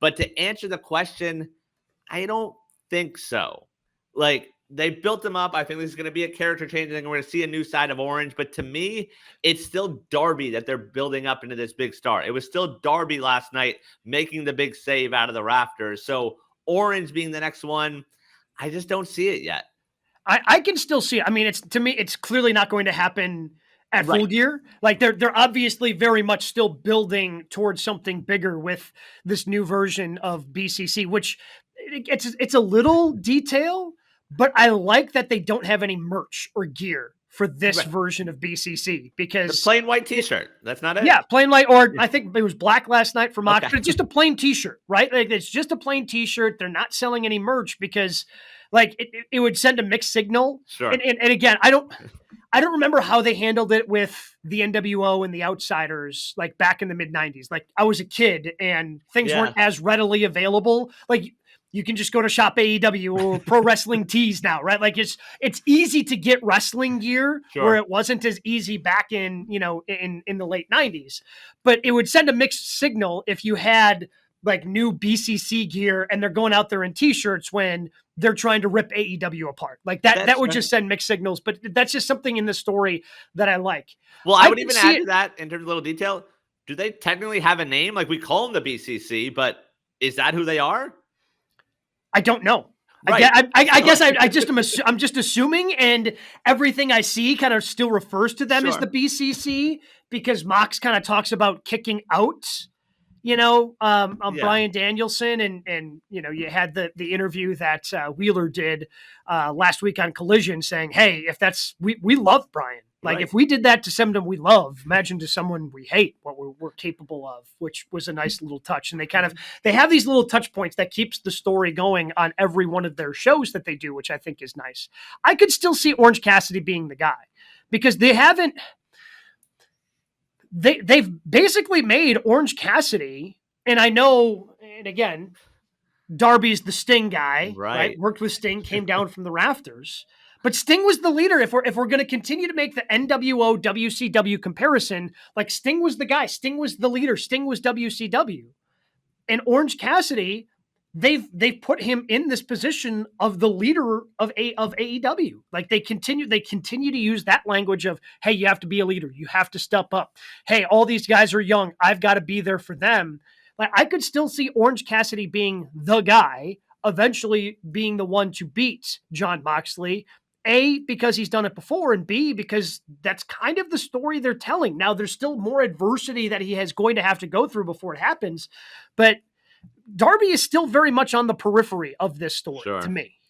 But to answer the question, I don't think so. Like, they built him up. I think this is going to be a character change. I think we're going to see a new side of Orange. But to me, it's still Darby that they're building up into this big star. It was still Darby last night making the big save out of the rafters. So Orange being the next one, I just don't see it yet. I can still see it. I mean, to me, it's clearly not going to happen at Full Gear. Like they're obviously very much still building towards something bigger with this new version of BCC, which it's a little detail, but I like that they don't have any merch or gear for this version of BCC because the plain white T-shirt. That's not it. Yeah, plain white, or I think it was black last night for Mox, but it's just a plain T-shirt, right? Like it's just a plain T-shirt. They're not selling any merch because, like, it would send a mixed signal. Sure. And again, I don't remember how they handled it with the NWO and the Outsiders, like back in the mid '90s. Like I was a kid and things weren't as readily available. Like you can just go to shop AEW or Pro Wrestling Tees now, right? Like it's easy to get wrestling gear where it wasn't as easy back in, in the late '90s. But it would send a mixed signal if you had like new BCC gear and they're going out there in T-shirts when they're trying to rip AEW apart. Like that would just send mixed signals. But that's just something in the story that I like. Well, I would even add to that in terms of little detail. Do they technically have a name? Like we call them the BCC, but is that who they are? I don't know. Right. I guess I'm just assuming, and everything I see kind of still refers to them as the BCC because Mox kind of talks about kicking out, Bryan Danielson, and you had the interview that Wheeler did last week on Collision saying, hey, if that's we love Bryan. Like if we did that to someone we love, imagine to someone we hate what we're capable of, which was a nice little touch. And they have these little touch points that keeps the story going on every one of their shows that they do, which I think is nice. I could still see Orange Cassidy being the guy because they've basically made Orange Cassidy. And I know, and again, Darby's the Sting guy, right? Worked with Sting, came down from the rafters. But Sting was the leader. If we're going to continue to make the NWO WCW comparison, like Sting was the guy, Sting was the leader, Sting was WCW, and Orange Cassidy, they've put him in this position of the leader of AEW. Like they continue to use that language of, hey, you have to be a leader, you have to step up. Hey, all these guys are young, I've got to be there for them. Like I could still see Orange Cassidy being the guy, eventually being the one to beat Jon Moxley. A, because he's done it before, and B, because that's kind of the story they're telling. Now, there's still more adversity that he is going to have to go through before it happens, but Darby is still very much on the periphery of this story to me.